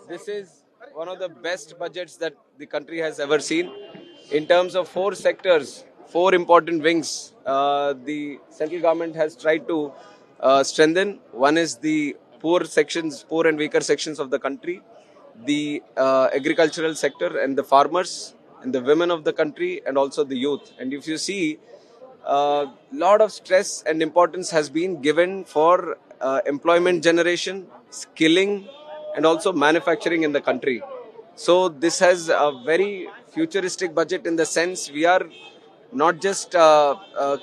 This is one of the best budgets that the country has ever seen. In terms of four sectors, four important wings, the central government has tried to strengthen. One is the poor and weaker sections of the country, the agricultural sector and the farmers, and the women of the country, and also the youth. And if you see, a lot of stress and importance has been given for employment generation, skilling, and also manufacturing in the country. So this has a very futuristic budget in the sense we are not just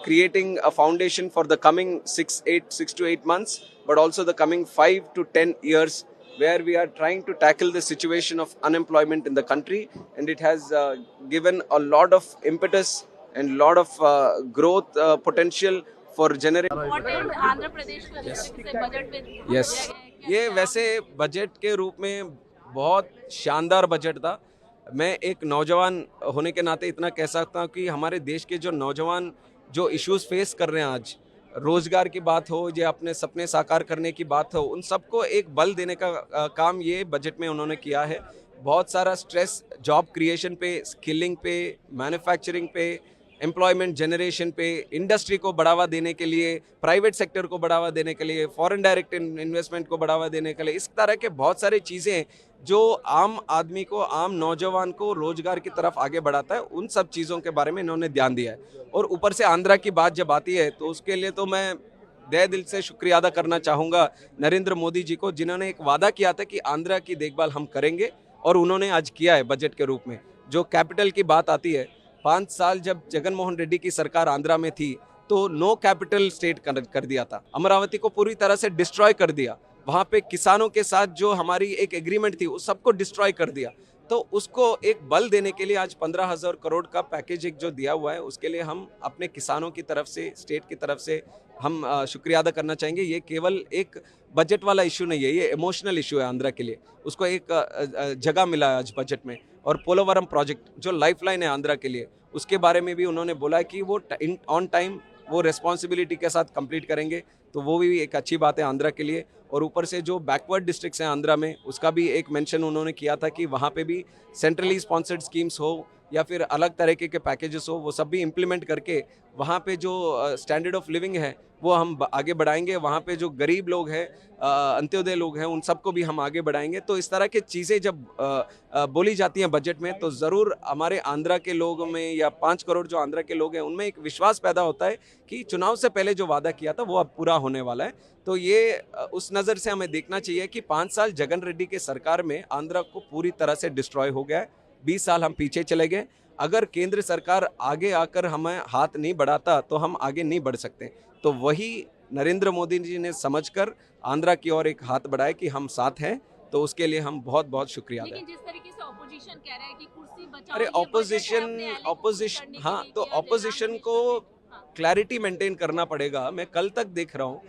creating a foundation for the coming 6 to 8 months, but also the coming 5 to 10 years, where we are trying to tackle the situation of unemployment in the country, and it has given a lot of impetus and lot of growth potential for generating. Important Andhra Pradesh को जिस तरीके से budget में दिया yes, गया है, क्या ये क्या वैसे बजट के रूप में बहुत शानदार बजट था। मैं एक नौजवान होने के नाते इतना कह सकता हूँ कि हमारे देश के जो नौजवान जो इश्यूज फेस कर रहे हैं आज, रोजगार की बात हो या अपने सपने साकार करने की बात हो, उन सबको एक बल देने का काम ये बजट में उन्होंने किया है। बहुत सारा स्ट्रेस जॉब क्रिएशन पे, स्किलिंग पे, मैन्युफैक्चरिंग पे, एम्प्लॉयमेंट जनरेशन पे, इंडस्ट्री को बढ़ावा देने के लिए, प्राइवेट सेक्टर को बढ़ावा देने के लिए, फॉरेन डायरेक्ट इन्वेस्टमेंट को बढ़ावा देने के लिए, इस तरह के बहुत सारी चीज़ें जो आम आदमी को, आम नौजवान को रोजगार की तरफ आगे बढ़ाता है, उन सब चीज़ों के बारे में इन्होंने ध्यान दिया है। और ऊपर से आंध्रा की बात जब आती है तो उसके लिए तो मैं तहे दिल से शुक्रिया अदा करना चाहूँगा नरेंद्र मोदी जी को, जिन्होंने एक वादा किया था कि आंध्रा की देखभाल हम करेंगे, और उन्होंने आज किया है बजट के रूप में। जो कैपिटल की बात आती है, 5 साल जब जगन मोहन रेड्डी की सरकार आंध्रा में थी तो नो कैपिटल स्टेट कर दिया था, अमरावती को पूरी तरह से डिस्ट्रॉय कर दिया। वहाँ पे किसानों के साथ जो हमारी एक एग्रीमेंट थी उस सबको डिस्ट्रॉय कर दिया। तो उसको एक बल देने के लिए आज 15,000 करोड़ का पैकेज एक जो दिया हुआ है, उसके लिए हम अपने किसानों की तरफ से, स्टेट की तरफ से हम शुक्रिया अदा करना चाहेंगे। ये केवल एक बजट वाला इशू नहीं है, ये इमोशनल इशू है आंध्रा के लिए। उसको एक जगह मिला है आज बजट में। और पोलोवरम प्रोजेक्ट जो लाइफलाइन है आंध्रा के लिए, उसके बारे में भी उन्होंने बोला है कि वो ऑन टाइम वो रिस्पॉन्सिबिलिटी के साथ कंप्लीट करेंगे, तो वो भी एक अच्छी बात है आंध्रा के लिए। और ऊपर से जो बैकवर्ड डिस्ट्रिक्ट्स हैं आंध्रा में, उसका भी एक मेंशन उन्होंने किया था कि वहाँ पे भी सेंट्रली स्पॉन्सर्ड स्कीम्स हो या फिर अलग तरीके के पैकेजेस हो, वो सब भी इम्प्लीमेंट करके वहाँ पे जो स्टैंडर्ड ऑफ लिविंग है वो हम आगे बढ़ाएंगे। वहाँ पे जो गरीब लोग हैं, अंत्योदय लोग हैं, उन सबको भी हम आगे बढ़ाएंगे। तो इस तरह की चीज़ें जब बोली जाती हैं बजट में, तो ज़रूर हमारे आंध्रा के लोगों में या 5 करोड़ जो आंध्रा के लोग हैं उनमें एक विश्वास पैदा होता है कि चुनाव से पहले जो वादा किया था वो अब पूरा होने वाला है। तो ये उस नज़र से हमें देखना चाहिए कि 5 साल जगन रेड्डी के सरकार में आंध्रा को पूरी तरह से डिस्ट्रॉय हो गया है। 20 साल हम पीछे चले गए। अगर केंद्र सरकार आगे आकर हमें हाथ नहीं बढ़ाता तो हम आगे नहीं बढ़ सकते। तो वही नरेंद्र मोदी जी ने समझकर आंध्रा की ओर एक हाथ बढ़ाया कि हम साथ हैं, तो उसके लिए हम बहुत बहुत शुक्रिया अदा। लेकिन जिस तरीके से ऑपोजिशन कह रहा है कि कुर्सी बचाओ, अरे ये बजट है ऑपोजिशन अपने एलिगेशन ऑपोजिशन करने के हाँ, लिए तो किया, ऑपोजिशन को हाँ। क्लैरिटी मेंटेन करना पड़ेगा। मैं कल तक देख रहा हूँ,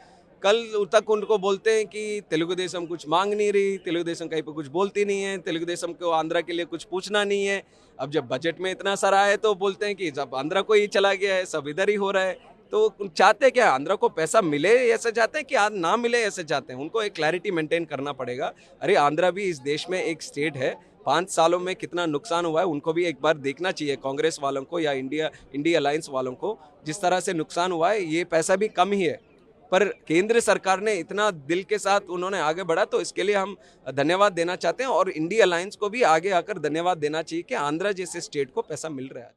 कल तक उनको बोलते हैं कि तेलुगु देशम कुछ मांग नहीं रही, तेलुगु देशम कहीं पे कुछ बोलती नहीं है, तेलुगु देशम को आंध्रा के लिए कुछ पूछना नहीं है। अब जब बजट में इतना सारा है तो बोलते हैं कि जब आंध्रा को ही चला गया है, सब इधर ही हो रहा है। तो चाहते क्या, आंध्रा को पैसा मिले ऐसे चाहते हैं कि आज ना मिले ऐसे चाहते हैं? उनको एक क्लैरिटी मेंटेन करना पड़ेगा। अरे आंध्रा भी इस देश में एक स्टेट है, 5 सालों में कितना नुकसान हुआ है उनको भी एक बार देखना चाहिए, कांग्रेस वालों को या इंडिया अलायंस वालों को। जिस तरह से नुकसान हुआ है, ये पैसा भी कम ही है, पर केंद्र सरकार ने इतना दिल के साथ उन्होंने आगे बढ़ा, तो इसके लिए हम धन्यवाद देना चाहते हैं। और इंडिया अलायंस को भी आगे आकर धन्यवाद देना चाहिए कि आंध्रा जैसे स्टेट को पैसा मिल रहा है।